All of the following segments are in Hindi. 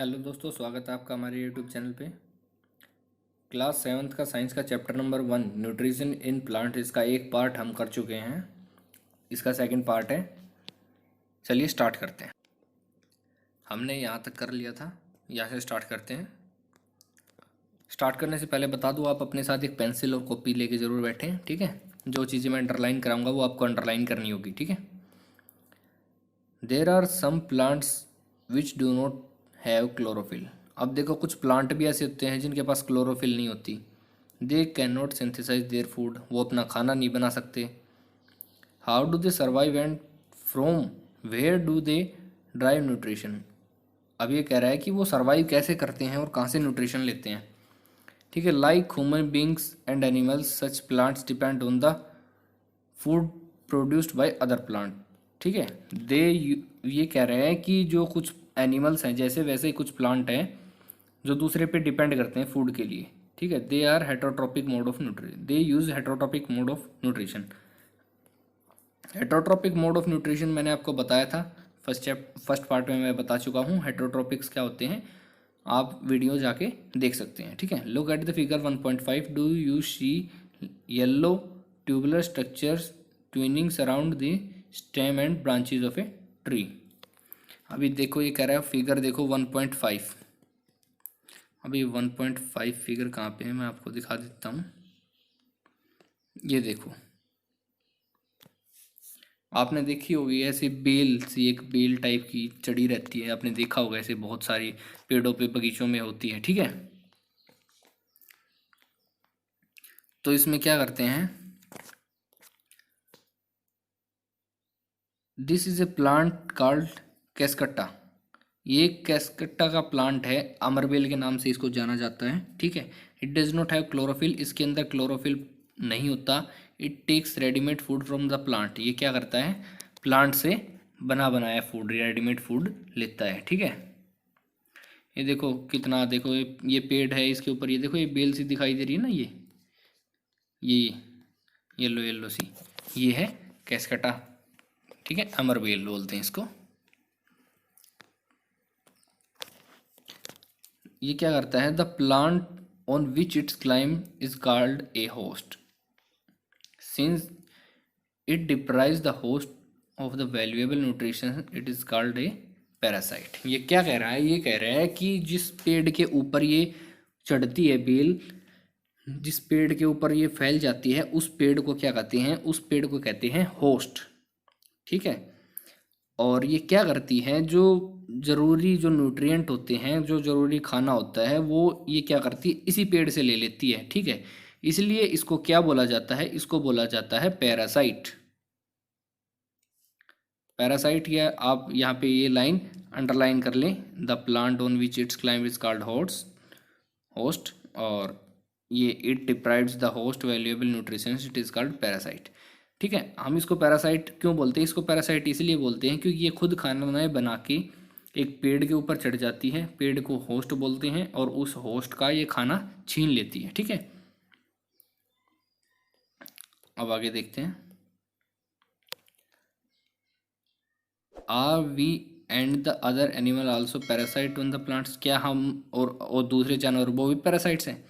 हेलो दोस्तों, स्वागत है आपका हमारे यूट्यूब चैनल पे। क्लास 7th का साइंस का chapter number 1 nutrition in plant, इसका एक पार्ट हम कर चुके हैं। इसका सेकंड पार्ट है। चलिए स्टार्ट करते हैं। हमने यहाँ तक कर लिया था, यहाँ से स्टार्ट करते हैं। स्टार्ट करने से पहले बता दूँ, आप अपने साथ एक पेंसिल और कॉपी लेके ज़रूर बैठें, ठीक है। जो चीज़ें मैं अंडरलाइन कराऊंगा वो आपको अंडरलाइन करनी होगी, ठीक है। There are some plants which do not have chlorophyll. अब देखो, कुछ प्लांट भी ऐसे होते हैं जिनके पास क्लोरोफिल नहीं होती। They can not synthesise their food, वो अपना खाना नहीं बना सकते। How do they survive and from where do they drive nutrition. अब ये कह रहा है कि वो सर्वाइव कैसे करते हैं और कहाँ से न्यूट्रिशन लेते हैं, ठीक है। Like human beings and animals such plants depend on the food produced by other plant, ठीक है। दे ये कह रहे हैं कि जो कुछ एनिमल्स हैं जैसे वैसे कुछ प्लांट हैं जो दूसरे पे डिपेंड करते हैं फूड के लिए, ठीक है। They are heterotrophic mode of nutrition, they use heterotrophic mode of nutrition. Heterotrophic mode of nutrition मैंने आपको बताया था, फर्स्ट पार्ट में मैं बता चुका हूँ हेटरोट्रॉपिक्स क्या होते हैं। आप वीडियो जाके देख सकते हैं, ठीक है। Look at the figure 1.5। Do you see yellow tubular structures twinings around the stem and branches of a tree. अभी देखो, ये कह रहा है फिगर देखो 1.5। अभी 1.5 फिगर कहाँ पे है, मैं आपको दिखा देता हूँ। ये देखो, आपने देखी होगी ऐसे बेल सी, एक बेल टाइप की चढ़ी रहती है, आपने देखा होगा, ऐसे बहुत सारी पेड़ों पे बगीचों में होती है, ठीक है। तो इसमें क्या करते हैं, this is a plant called Cuscuta. ये कैस्कट्टा का प्लांट है, अमरबेल के नाम से इसको जाना जाता है, ठीक है। It does not have chlorophyll, इसके अंदर क्लोरोफिल नहीं होता। It takes readymade food from the plant, ये क्या करता है, प्लांट से बना बनाया फूड, रेडीमेड फूड लेता है, ठीक है। ये देखो कितना, देखो ये पेड़ है, इसके ऊपर ये देखो ये बेल सी दिखाई दे रही है ना, ये येलो येलो सी, ये है कैस्कटा, ठीक है। अमरबेल बोलते हैं इसको। ये क्या करता है, the plant on which it's climb is called a host, since it deprives the host of the valuable nutrition it is called a parasite. ये क्या कह रहा है, ये कह रहा है कि जिस पेड़ के ऊपर ये चढ़ती है बेल, जिस पेड़ के ऊपर ये फैल जाती है, उस पेड़ को क्या कहते हैं, उस पेड़ को कहते हैं होस्ट, ठीक है। और ये क्या करती है, जो ज़रूरी जो न्यूट्रिएंट होते हैं, जो ज़रूरी खाना होता है, वो ये क्या करती है, इसी पेड़ से ले लेती है, ठीक है। इसलिए इसको क्या बोला जाता है, इसको बोला जाता है पैरासाइट। पैरासाइट, या आप यहाँ पे ये लाइन अंडरलाइन कर लें, the plant on which it's climb is called host, और ये it deprives the host valuable nutrition it is called parasite, ठीक है। हम इसको पैरासाइट क्यों बोलते हैं, इसको पैरासाइट इसलिए बोलते हैं क्योंकि ये खुद खाना बना के एक पेड़ के ऊपर चढ़ जाती है, पेड़ को होस्ट बोलते हैं, और उस होस्ट का ये खाना छीन लेती है, ठीक है। अब आगे देखते हैं। Are we and the other animal also parasite on the plants, क्या हम और दूसरे जानवर वो भी पैरासाइट्स हैं।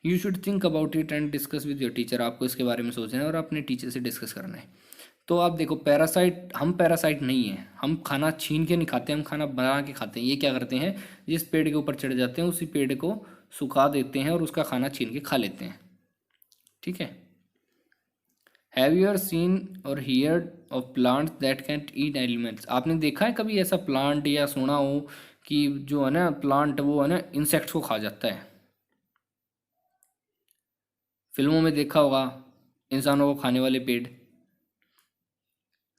You should think about it and discuss with your teacher, आपको इसके बारे में सोचना है और अपने टीचर से डिस्कस करना है। तो आप देखो, पैरासाइट, हम पैरासाइट नहीं हैं, हम खाना छीन के नहीं खाते, हम खाना बना के खाते हैं। ये क्या करते हैं, जिस पेड़ के ऊपर चढ़ जाते हैं उसी पेड़ को सुखा देते हैं और उसका खाना छीन के खा लेते हैं, ठीक है। हैव यू आर सीन और heard of plants that can eat elements, आपने देखा है कभी ऐसा प्लांट या सुना हो कि जो है ना प्लांट, वो है ना इंसेक्ट्स को खा जाता है। फिल्मों में देखा होगा इंसानों को खाने वाले पेड़।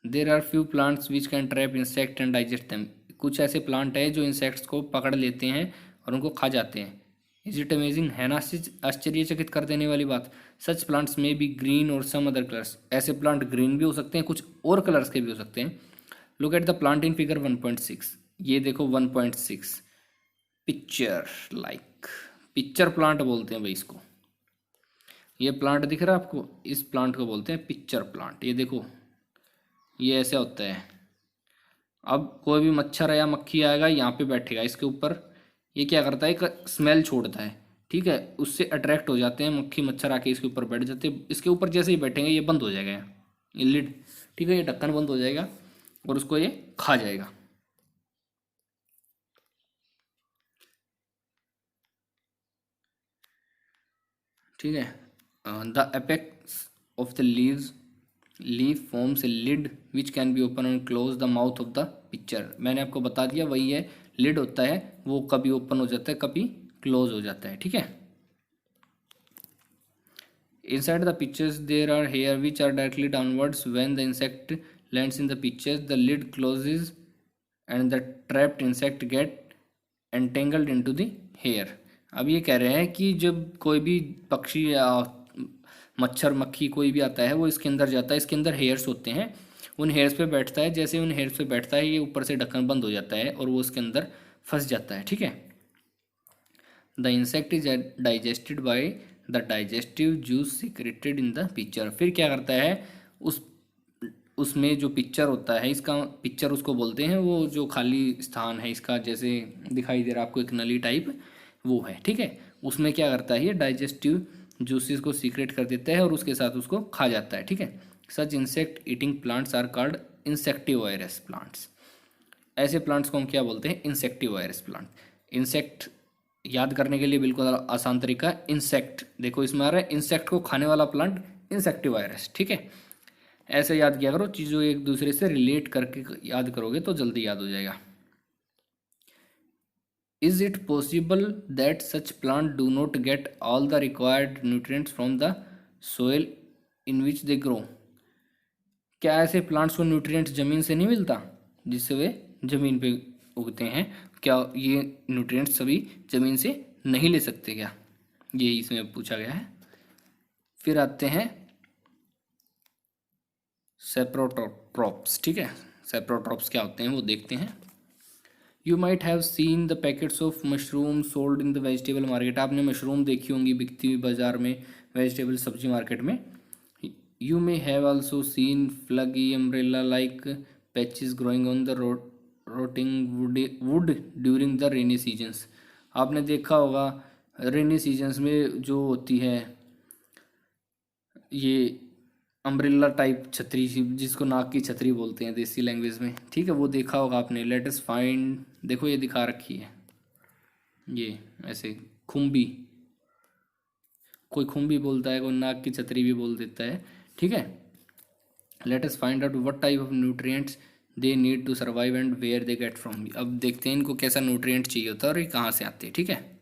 There are few plants which can trap insect and digest them, कुछ ऐसे प्लांट है जो इंसेक्ट्स को पकड़ लेते हैं और उनको खा जाते हैं। इज इट अमेजिंग, है ना आश्चर्यचकित कर देने वाली बात। सच प्लांट्स में बी ग्रीन और सम अदर कलर्स, ऐसे प्लांट ग्रीन भी हो सकते हैं, कुछ और कलर्स के भी हो सकते हैं। Look at the plant in figure 1.6, ये देखो 1.6, पिक्चर लाइक, पिक्चर प्लांट बोलते हैं भाई इसको। ये प्लांट दिख रहा है आपको, इस प्लांट को बोलते हैं पिक्चर प्लांट। ये देखो, ये ऐसे होता है। अब कोई भी मच्छर या मक्खी आएगा यहाँ पे बैठेगा इसके ऊपर, ये क्या करता है, एक स्मेल छोड़ता है, ठीक है, उससे अट्रैक्ट हो जाते हैं मक्खी मच्छर, आके इसके ऊपर बैठ जाते हैं। इसके ऊपर जैसे ही बैठेंगे ये बंद हो जाएगा, ये लिड, ठीक है, ये ढक्कन बंद हो जाएगा और उसको ये खा जाएगा। ठीक है। The apex of the leaf forms a lid which can be open and close the mouth of the picture. मैंने आपको बता दिया, वही है, लिड होता है, वो कभी ओपन हो जाता है, कभी क्लोज हो जाता है, ठीक है। Inside the pictures there are hair which are directly downwards. When the insect lands in the pictures, the lid closes and the trapped insect get entangled into the hair. अब ये कह रहे हैं कि जब कोई भी पक्षी या मच्छर मक्खी कोई भी आता है वो इसके अंदर जाता है, इसके अंदर हेयर्स होते हैं, उन हेयर्स पे बैठता है, जैसे उन हेयर्स पे बैठता है ये ऊपर से ढक्कन बंद हो जाता है और वो उसके अंदर फंस जाता है, ठीक है। The insect is digested by the digestive juice secreted in the picture. फिर क्या करता है, उस उसमें जो पिक्चर होता है, इसका पिक्चर उसको बोलते हैं, वो जो खाली स्थान है इसका, जैसे दिखाई दे रहा है आपको एक नली टाइप, वो है, ठीक है। उसमें क्या करता है, ये डाइजेस्टिव जूसेस को सीक्रेट कर देता है और उसके साथ उसको खा जाता है, ठीक है। Such insect eating plants are called insectivorous plants. ऐसे प्लांट्स को हम क्या बोलते हैं, इंसेक्टिवायरस प्लांट। इंसेक्ट याद करने के लिए बिल्कुल आसान तरीका, इंसेक्ट, देखो इसमें आ रहा है इंसेक्ट को खाने वाला प्लांट इंसेक्टिवायरस, ठीक है। ऐसे याद किया करो, चीज़ों एक दूसरे से रिलेट करके याद करोगे तो जल्दी याद हो जाएगा। Is it possible that such plant do not get all the required nutrients from the soil in which they grow. क्या ऐसे प्लांट्स को न्यूट्रिएंट्स ज़मीन से नहीं मिलता जिससे वे ज़मीन पे उगते हैं? क्या ये न्यूट्रिएंट्स सभी ज़मीन से नहीं ले सकते क्या, ये इसमें पूछा गया है। फिर आते हैं सेप्रोट्रॉप्स, ठीक है। सेप्रोट्रॉप्स क्या होते हैं वो देखते हैं। You might have seen the packets of mushroom sold in the vegetable market. आपने मशरूम देखी होंगी बिकती हुई बाजार में, वेजिटेबल सब्जी मार्केट में। You may have also seen fluffy umbrella like patches growing on the rotting wood during the rainy seasons. आपने देखा होगा रेनी सीजन्स में जो होती है ये अम्ब्रेला टाइप छतरी, जिसको नाक की छतरी बोलते हैं देसी लैंग्वेज में, ठीक है, वो देखा होगा आपने। लेट अस फाइंड, देखो ये दिखा रखी है, ये ऐसे खुम्बी, कोई खुम्बी बोलता है, कोई नाक की छतरी भी बोल देता है, ठीक है। Let us find out what type of nutrients they need to survive and where they get from. अब देखते हैं इनको कैसा न्यूट्रिएंट चाहिए होता है और ये कहाँ से आते हैं, ठीक है।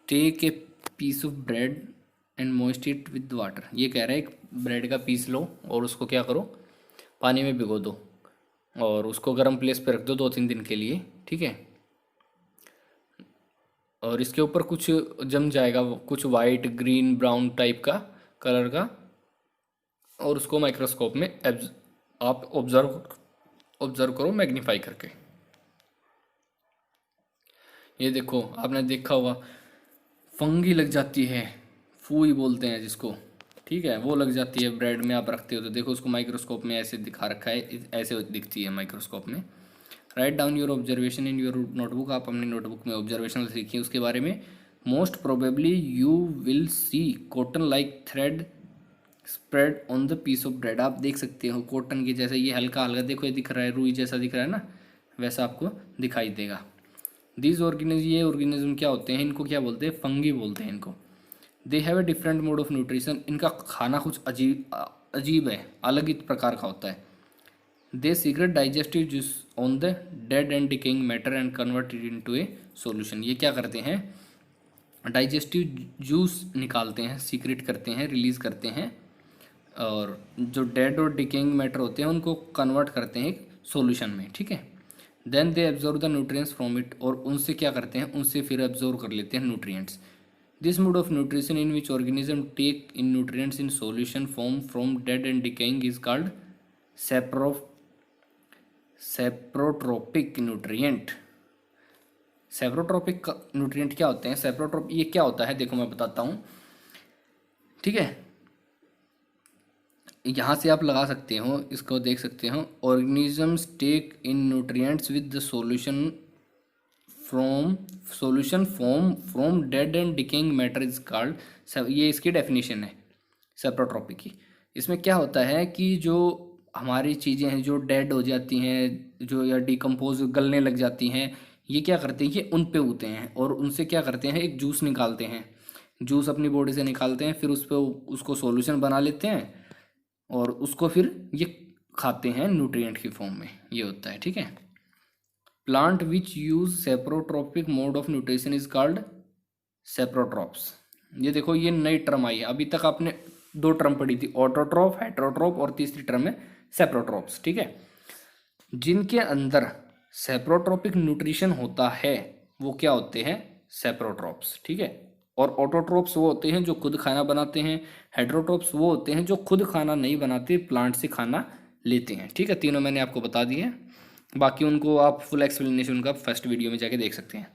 Take a piece of bread and moist it with water. ये कह रहा है एक ब्रेड का पीस लो और उसको क्या करो, पानी में भिगो दो और उसको गर्म प्लेस पे रख दो 2-3 दिन के लिए, ठीक है। और इसके ऊपर कुछ जम जाएगा, कुछ वाइट ग्रीन ब्राउन टाइप का कलर का, और उसको माइक्रोस्कोप में आप ऑब्जर्व करो मैग्नीफाई करके। ये देखो आपने देखा होगा फंगी लग जाती है, फूई बोलते हैं जिसको, ठीक है, वो लग जाती है ब्रेड में, आप रखते हो तो देखो उसको माइक्रोस्कोप में ऐसे दिखा रखा है, ऐसे दिखती है माइक्रोस्कोप में। Write down your observation in your notebook. आप अपनी नोटबुक में ऑब्जर्वेशन लिखिए उसके बारे में। Most probably you will see cotton like thread spread on the piece of bread. आप देख सकते हो कॉटन की जैसे, ये हल्का हल्का देखो ये दिख रहा है, रुई जैसा दिख रहा है ना, वैसा आपको दिखाई देगा। दिस ऑर्गेनिज्म, ये ऑर्गेनिज्म क्या होते हैं, इनको क्या बोलते हैं, फंगी बोलते हैं इनको। They have a different mode of nutrition. इनका खाना कुछ अजीब है, अलग ही प्रकार का होता है। They secrete digestive juice on the dead and decaying matter and convert it into a solution. ये क्या करते हैं, डाइजेस्टिव जूस निकालते हैं, सीक्रेट करते हैं, रिलीज करते हैं, और जो डेड और डिकेइंग मैटर होते हैं उनको कन्वर्ट करते हैं एक सॉल्यूशन में, ठीक है। Then they absorb the nutrients from it, और उनसे क्या करते हैं, उनसे फिर एब्जॉर्व कर लेते हैं nutrients. This mode of nutrition in which organism take in nutrients in solution form from dead and decaying is called saprotrophic nutrient. Saprotrophic nutrient क्या होते हैं, सेप्रोट्रोप ये क्या होता है, देखो मैं बताता हूँ, ठीक है। यहाँ से आप लगा सकते हो, इसको देख सकते हो, organisms take in nutrients with the from solution from dead and decaying matter is called, ये इसकी डेफिनेशन है सेप्रोट्रॉपी की। इसमें क्या होता है कि जो हमारी चीज़ें हैं जो डेड हो जाती हैं, जो या डिकम्पोज गलने लग जाती हैं, ये क्या करते हैं, ये उन पे होते हैं और उनसे क्या करते हैं, एक जूस निकालते हैं, जूस अपनी बॉडी से निकालते हैं, फिर उस पर उसको सॉल्यूशन बना लेते हैं और उसको फिर ये खाते हैं न्यूट्रिएंट की फॉर्म में, ये होता है। ठीक है, plant which use saprotrophic mode of nutrition is called saprotrophs. ये देखो ये नई टर्म आई है, अभी तक आपने दो टर्म पढ़ी थी, ऑटोट्रॉप, हेटेरोट्रॉप, और तीसरी टर्म है सेप्रोट्रॉप्स। ठीक है, जिनके अंदर सेप्रोट्रोपिक न्यूट्रिशन होता है वो क्या होते हैं, सेप्रोट्रॉप्स। ठीक है, और ऑटोट्रोप्स वो होते हैं जो खुद खाना बनाते हैं, हेटेरोट्रोप्स वो होते हैं जो खुद खाना नहीं बनाते, प्लांट से खाना लेते हैं। ठीक है, तीनों मैंने आपको बता दिए हैं, बाकी उनको आप फुल एक्सप्लेनेशन उनका फर्स्ट वीडियो में जाके देख सकते हैं।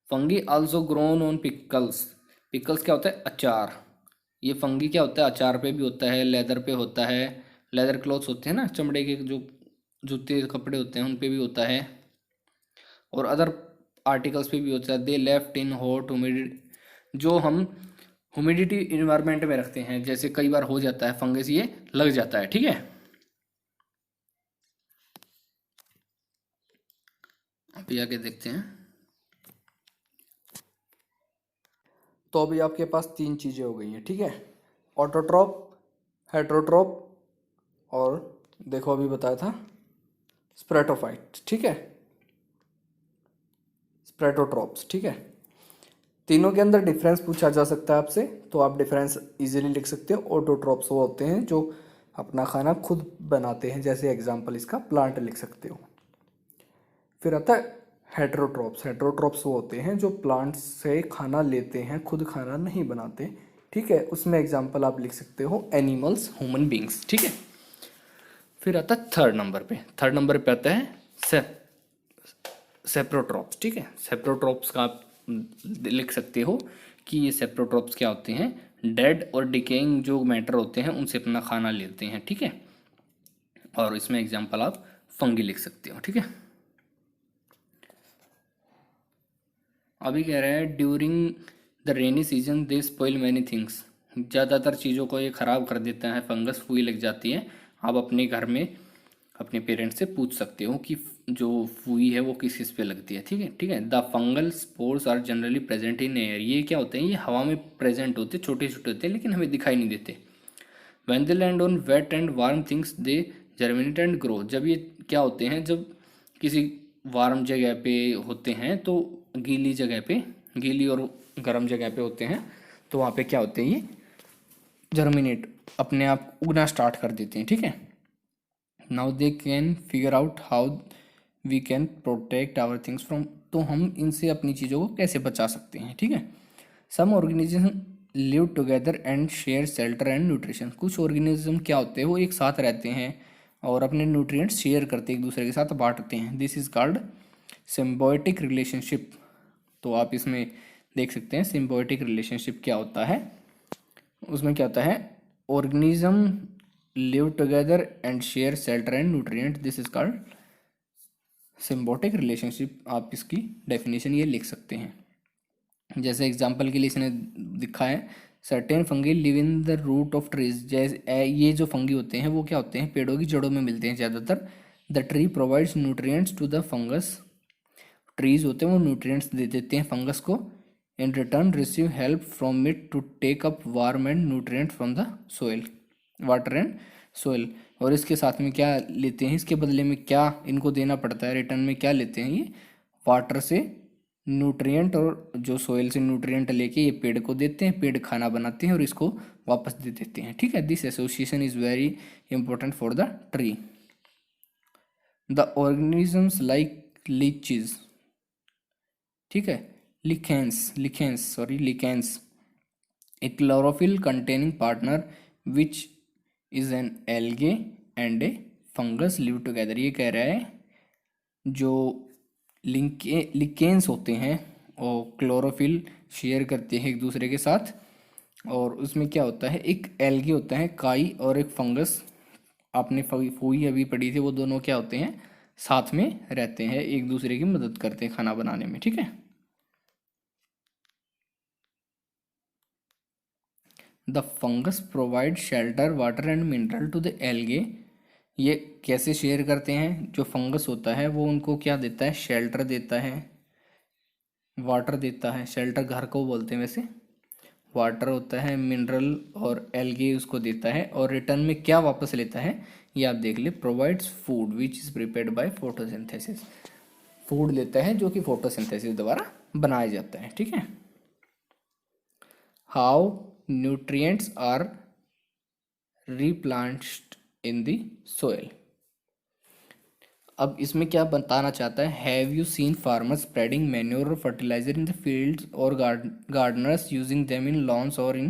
Fungi also grown on pickles. Pickles क्या होता है, अचार। ये फंगी क्या होता है, अचार पे भी होता है, लेदर पे होता है, लेदर क्लॉथ्स होते हैं ना, चमड़े के जो जूते कपड़े होते हैं उन पे भी होता है, और अदर आर्टिकल्स पे भी होता है। They left in hot humidity, जो हम ह्यूमिडिटी इन्वायरमेंट में रखते हैं, जैसे कई बार हो जाता है फंगस, ये लग जाता है। ठीक है, अभी आगे देखते हैं। तो अभी आपके पास तीन चीज़ें हो गई हैं। ठीक है, ऑटोट्रॉप, हेटेरोट्रॉप, और देखो अभी बताया था स्प्रेटोफाइट। ठीक है, स्प्रेटोट्रॉप्स। ठीक है, तीनों के अंदर डिफरेंस पूछा जा सकता है आपसे, तो आप डिफरेंस इजीली लिख सकते हो। ऑटोट्रॉप्स वो होते हैं जो अपना खाना खुद बनाते हैं, जैसे एग्जांपल इसका प्लांट लिख सकते हो। फिर आता है हेटेरोट्रॉप्स। हेटेरोट्रॉप्स वो होते हैं जो प्लांट्स से खाना लेते हैं, खुद खाना नहीं बनाते। ठीक है, उसमें एग्जांपल आप लिख सकते हो एनिमल्स, ह्यूमन बींग्स। ठीक है, फिर आता है थर्ड नंबर पे, थर्ड नंबर पे आता है सेप्रोट्रॉप्स। ठीक है, सेप्रोट्रॉप्स का आप लिख सकते हो कि ये सेप्रोट्रॉप्स क्या होते हैं, डेड और डिकेइंग जो मैटर होते हैं उनसे अपना खाना लेते हैं। ठीक है, और इसमें एग्जांपल आप फंगी लिख सकते हो। ठीक है, अभी कह रहे हैं during the rainy season they spoil many things. ज़्यादातर चीज़ों को ये ख़राब कर देता है, फंगस फुई लग जाती है। आप अपने घर में अपने पेरेंट्स से पूछ सकते हो कि जो फुई है वो किस किस पे लगती है। ठीक है, ठीक है, the fungal spores are generally present in air. ये क्या होते हैं, ये हवा में प्रेजेंट होते हैं, छोटे छोटे होते हैं लेकिन हमें दिखाई नहीं देते। When they land on wet and warm things they germinate and grow. जब ये क्या होते हैं, जब किसी वार्म जगह पे होते हैं तो गीली जगह पे, गीली और गर्म जगह पे होते हैं, तो वहाँ पे क्या होते हैं, ये जर्मिनेट अपने आप उगना स्टार्ट कर देते हैं। ठीक है, now they can figure out how we can protect our things from. तो हम इनसे अपनी चीज़ों को कैसे बचा सकते हैं। ठीक है, some organism live together and share shelter and nutrition. कुछ ऑर्गेनिज्म क्या होते हैं, वो एक साथ रहते हैं और अपने न्यूट्रिएंट्स शेयर करते हैं, एक दूसरे के साथ बांटते हैं। This is called symbiotic relationship. तो आप इसमें देख सकते हैं सिम्बायोटिक रिलेशनशिप क्या होता है। उसमें क्या होता है, organism live together and share shelter and nutrient, this is called symbiotic relationship. आप इसकी डेफिनेशन ये लिख सकते हैं। जैसे एग्जांपल के लिए इसने दिखा है, certain fungi live in the root of trees. जैसे ये जो फंगी होते हैं वो क्या होते हैं, पेड़ों की जड़ों में मिलते हैं ज़्यादातर। The tree provides nutrients to the fungus. Trees होते हैं वो न्यूट्रिएंट्स दे देते हैं फंगस को। In return receive help from it to take up warm and nutrient from the soil, water and soil. और इसके साथ में क्या लेते हैं, इसके बदले में क्या इनको देना पड़ता है, रिटर्न में क्या लेते हैं, ये वाटर से न्यूट्रिएंट और जो सोइल से न्यूट्रिएंट लेके ये पेड़ को देते हैं, पेड़ खाना बनाते हैं और इसको वापस दे देते हैं। ठीक है, this association is very important for the tree. The organisms like lichens. ठीक है, lichens a chlorophyll containing partner which is an algae and a fungus live together. ये कह रहा है जो लिकेंस होते हैं और क्लोरोफिल शेयर करते हैं एक दूसरे के साथ, और उसमें क्या होता है, एक एल्गी होता है काई और एक फंगस, आपने फूई अभी पढ़ी थी, वो दोनों क्या होते हैं, साथ में रहते हैं, एक दूसरे की मदद करते हैं खाना बनाने में, ठीक है। The fungus provide shelter water and mineral to the algae. ये कैसे शेयर करते हैं, जो फंगस होता है वो उनको क्या देता है, शेल्टर देता है, वाटर देता है, शेल्टर घर को बोलते हैं वैसे, वाटर होता है, मिनरल और एल्गे उसको देता है, और रिटर्न में क्या वापस लेता है, ये आप देख ले, provides food which is prepared by photosynthesis. Food देता है जो कि फोटोसिंथेसिस द्वारा बनाया जाता है, ठीक है। How nutrients are replenished in the soil. अब इसमें क्या बताना चाहता है, have you seen farmers spreading manure और फर्टिलाइजर इन द फील्ड्स और gardeners using them in lawns और इन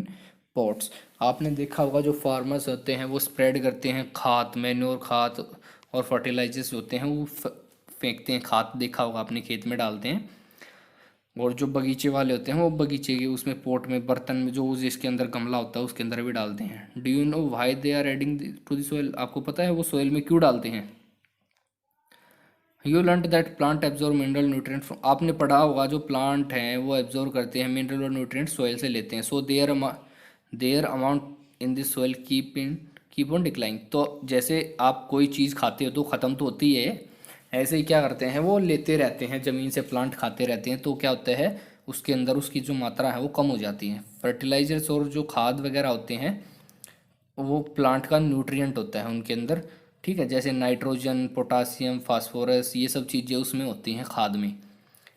पॉट्स। आपने देखा होगा जो फार्मर्स होते हैं वो स्प्रेड करते हैं खाद, मैन्योर खाद और फर्टिलाइजर्स होते हैं वो फेंकते हैं, खाद देखा होगा आपने खेत में डालते हैं। और जो बगीचे वाले होते हैं वो बगीचे के उसमें पोट में, बर्तन में, जो जिसके अंदर गमला होता है उसके अंदर भी डालते हैं। Do you know why they are adding to the soil. आपको पता है वो सोइल में क्यों डालते हैं। You learn that plant absorb mineral nutrient, आपने पढ़ा होगा जो प्लांट हैं वो एब्जॉर्ब करते हैं मिनरल और न्यूट्रिएंट सोइल से लेते हैं। So their amount in this soil keep on declining. तो जैसे आप कोई चीज़ खाते हो तो ख़त्म तो होती है, ऐसे ही क्या करते हैं वो लेते रहते हैं ज़मीन से, प्लांट खाते रहते हैं, तो क्या होता है उसके अंदर उसकी जो मात्रा है वो कम हो जाती है। फर्टिलाइजर्स और जो खाद वगैरह होते हैं वो प्लांट का न्यूट्रिएंट होता है उनके अंदर, ठीक है, जैसे नाइट्रोजन, पोटासियम, फास्फोरस, ये सब चीज़ें उसमें होती हैं खाद में,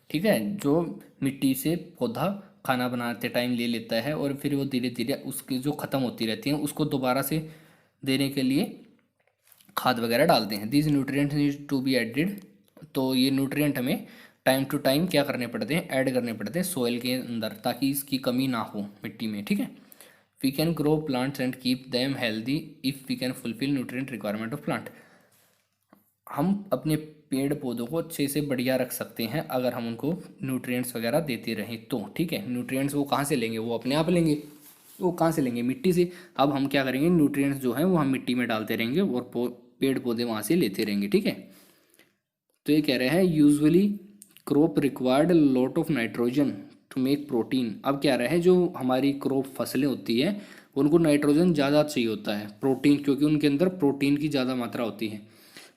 ठीक है, जो मिट्टी से पौधा खाना बनाते टाइम ले लेता है, और फिर वो धीरे धीरे उसकी जो ख़त्म होती रहती हैं उसको दोबारा से देने के लिए खाद वगैरह डालते हैं। These nutrients need to be added. तो ये न्यूट्रिएंट हमें टाइम टू टाइम क्या करने पड़ते हैं, ऐड करने पड़ते हैं सोइल के अंदर, ताकि इसकी कमी ना हो मिट्टी में, ठीक है। We can grow plants and keep them healthy if we can fulfil nutrient requirement of plant. हम अपने पेड़ पौधों को अच्छे से बढ़िया रख सकते हैं अगर हम उनको न्यूट्रिएंट्स वगैरह देते रहें तो, ठीक है। न्यूट्रिएंट्स वो कहाँ से लेंगे, वो अपने आप लेंगे, वो कहाँ से लेंगे, मिट्टी से। अब हम क्या करेंगे, न्यूट्रिएंट्स जो हैं वो हम मिट्टी में डालते रहेंगे और पेड़ पौधे वहाँ से लेते रहेंगे, ठीक है। तो ये कह रहे हैं usually crop required lot of nitrogen to make protein. अब क्या रहा है, जो हमारी क्रॉप फसलें होती हैं उनको नाइट्रोजन ज़्यादा चाहिए होता है, प्रोटीन, क्योंकि उनके अंदर प्रोटीन की ज़्यादा मात्रा होती है।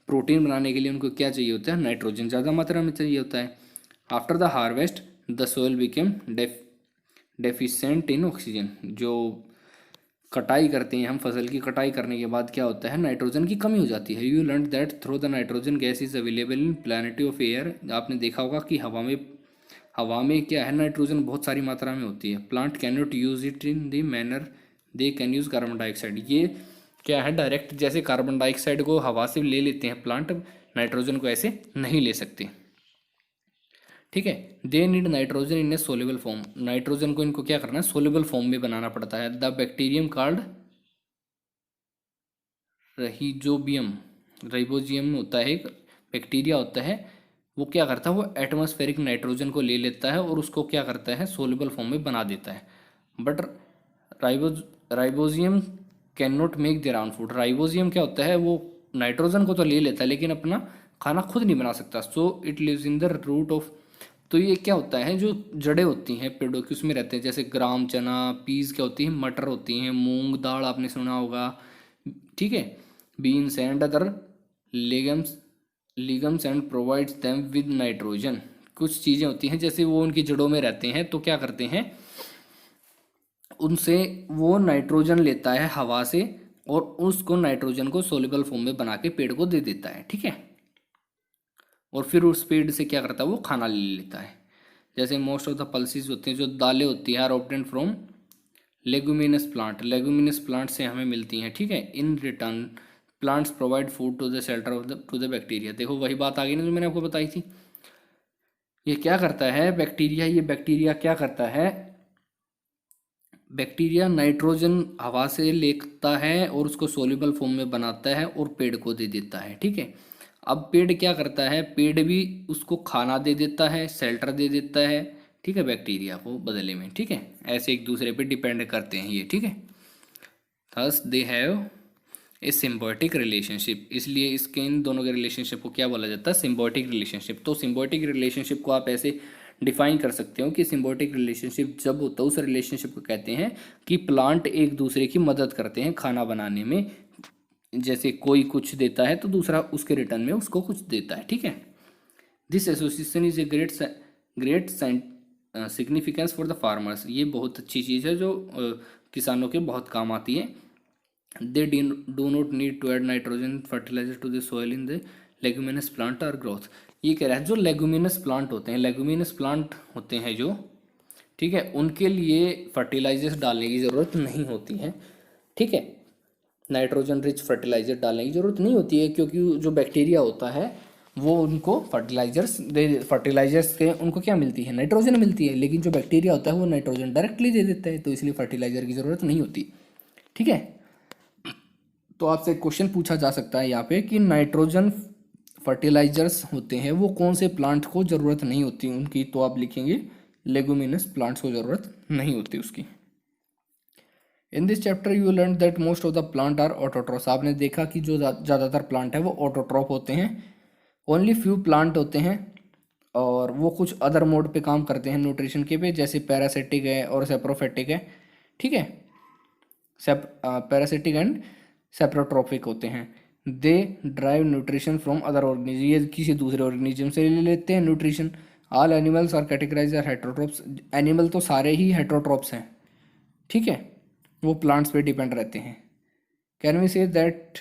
प्रोटीन बनाने के लिए उनको क्या चाहिए होता है, नाइट्रोजन ज़्यादा मात्रा में चाहिए होता है। After the harvest the soil became deficient in oxygen. जो कटाई करते हैं हम, फसल की कटाई करने के बाद क्या होता है, नाइट्रोजन की कमी हो जाती है। You learn that through the nitrogen gas is available in plenty of air. आपने देखा होगा कि हवा में क्या है, नाइट्रोजन बहुत सारी मात्रा में होती है। Plant can not use it in the manner they can use carbon dioxide. ये क्या है, डायरेक्ट जैसे कार्बन डाइऑक्साइड को हवा से ले लेते हैं प्लांट, नाइट्रोजन को ऐसे नहीं ले सकते, ठीक है। They need nitrogen in A soluble form. Nitrogen को इनको क्या करना है, सोल्यूबल फॉर्म में बनाना पड़ता है। द बैक्टीरियम कॉल्ड रहीजोबियम, राइबोजियम होता है, एक बैक्टीरिया होता है, वो क्या करता है, वो एटमॉस्फेरिक नाइट्रोजन को ले लेता है और उसको क्या करता है, सोल्यूबल फॉर्म में बना देता है। But rhizobium can not make their own food. Rhizobium क्या होता है, वो नाइट्रोजन को तो ले लेता है लेकिन अपना खाना खुद नहीं बना सकता। So it lives in the root of. तो ये क्या होता है, जो जड़ें होती हैं पेड़ों की उसमें रहते हैं, जैसे ग्राम, चना, पीस क्या होती हैं, मटर होती हैं, मूंग दाल आपने सुना होगा, ठीक है, beans and other legumes and provides them with nitrogen. कुछ चीज़ें होती हैं जैसे वो उनकी जड़ों में रहते हैं, तो क्या करते हैं, उनसे वो नाइट्रोजन लेता है हवा से और उसको नाइट्रोजन को सोल्यूबल फॉर्म में बना के पेड़ को दे देता है, ठीक है। और फिर उस पेड़ से क्या करता है, वो खाना ले लेता है। जैसे मोस्ट ऑफ द पल्सिस होती हैं, जो दालें होती हैं, are obtained from leguminous plant. Leguminous plant से हमें मिलती हैं, ठीक है। In return plants provide food to the shelter of the to the bacteria. देखो वही बात आ गई ना जो मैंने आपको बताई थी। ये क्या करता है बैक्टीरिया, ये बैक्टीरिया क्या करता है, बैक्टीरिया नाइट्रोजन हवा से लेता है और उसको सोल्यूबल फॉर्म में बनाता है और पेड़ को दे देता है, ठीक है। अब पेड़ क्या करता है, पेड़ भी उसको खाना दे देता है, शेल्टर दे देता है, ठीक है, बैक्टीरिया को बदले में। ठीक है, ऐसे एक दूसरे पे डिपेंड करते हैं ये। ठीक है, thus they have a symbiotic relationship, इसलिए इसके इन दोनों के रिलेशनशिप को क्या बोला जाता है? Symbiotic relationship. तो सिम्बायोटिक रिलेशनशिप को आप ऐसे डिफाइन कर सकते हो कि सिम्बायोटिक रिलेशनशिप जब होता है उस रिलेशनशिप को कहते हैं कि प्लांट एक दूसरे की मदद करते हैं खाना बनाने में। जैसे कोई कुछ देता है तो दूसरा उसके रिटर्न में उसको कुछ देता है। ठीक है, this association is a great significance for the farmers, ये बहुत अच्छी चीज़ है जो किसानों के बहुत काम आती है। They do not need to add nitrogen fertiliser to the soil in the leguminous plant और ग्रोथ। ये कह रहा है जो लेगुमिनस प्लांट होते हैं, लेगुमिनस प्लांट होते हैं जो, ठीक है, उनके लिए फर्टिलाइजर्स डालने की ज़रूरत नहीं होती है। ठीक है, नाइट्रोजन रिच फर्टिलाइजर डालने की ज़रूरत नहीं होती है, क्योंकि जो बैक्टीरिया होता है वो उनको फर्टिलाइजर्स के उनको क्या मिलती है? नाइट्रोजन मिलती है, लेकिन जो बैक्टीरिया होता है वो नाइट्रोजन डायरेक्टली दे देता है, तो इसलिए फर्टिलाइजर की ज़रूरत नहीं होती। ठीक है, तो आपसे क्वेश्चन पूछा जा सकता है यहाँ पे कि नाइट्रोजन फर्टिलाइजर्स होते हैं वो कौन से प्लांट को ज़रूरत नहीं होती उनकी, तो आप लिखेंगे लेगुमिनस प्लांट्स को ज़रूरत नहीं होती उसकी। In this chapter you learn that most of the plant are autotrophs, आपने देखा कि जो ज़्यादातर प्लांट है वो ऑटोट्रॉफ होते हैं। ओनली फ्यू प्लांट होते हैं और वो कुछ अदर मोड पे काम करते हैं न्यूट्रिशन के पे, जैसे पैरासिटिक है और सेप्रोफेटिक है। ठीक है, पैरासिटिक एंड सेप्रोट्रॉफिक होते हैं। They drive nutrition from other organism, ये किसी दूसरे ऑर्गेनिज्म से ले लेते हैं nutrition. All animals are categorise are heterotrophs, animal तो सारे ही हेट्रोट्रॉप्स हैं। ठीक है, वो प्लांट्स पे डिपेंड रहते हैं। Can we say that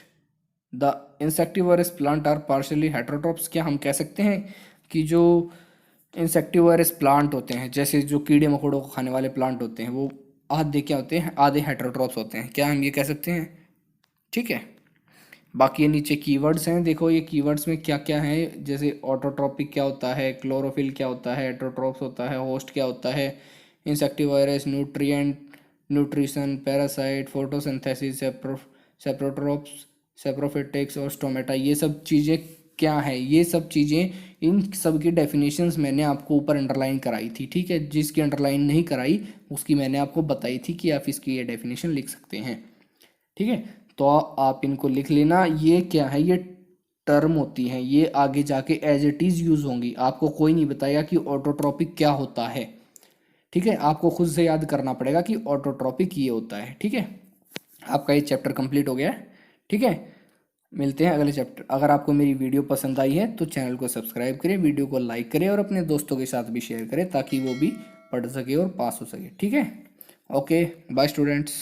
the insectivorous plant are partially heterotrophs, क्या हम कह सकते हैं कि जो इंसेक्टिवरस प्लांट होते हैं, जैसे जो कीड़े मकोड़ों को खाने वाले प्लांट होते हैं, वो आधे क्या होते हैं? आधे हेट्रोट्रॉप्स होते हैं, क्या हम ये कह सकते हैं? ठीक है, बाकी ये नीचे कीवर्ड्स हैं, देखो ये कीवर्ड्स में क्या क्या है, जैसे ऑटोट्रॉपिक क्या होता है, क्लोरोफिल क्या होता है, हेट्रोट्रॉप्स होता है, होस्ट क्या होता है, insectivorous, nutrient, nutrition, parasite, photosynthesis, saprotrophs, saprophytics और स्टोमेटा, ये सब चीज़ें क्या है? ये सब चीज़ें, इन सब की डेफिनेशंस मैंने आपको ऊपर अंडरलाइन कराई थी। ठीक है, जिसकी अंडरलाइन नहीं कराई उसकी मैंने आपको बताई थी कि आप इसकी ये डेफिनेशन लिख सकते हैं। ठीक है, तो आप इनको लिख लेना। ये क्या है? ये टर्म होती हैं, ये आगे जाके एज इट इज़ यूज़ होंगी। आपको कोई नहीं बताएगा कि ऑटोट्रॉपिक क्या होता है। ठीक है, आपको खुद से याद करना पड़ेगा कि ऑटोट्रॉपिक ये होता है। ठीक है, आपका ये चैप्टर कंप्लीट हो गया है। ठीक है, मिलते हैं अगले चैप्टर। अगर आपको मेरी वीडियो पसंद आई है तो चैनल को सब्सक्राइब करें, वीडियो को लाइक करें और अपने दोस्तों के साथ भी शेयर करें ताकि वो भी पढ़ सके और पास हो सके। ठीक है, ओके, बाय स्टूडेंट्स।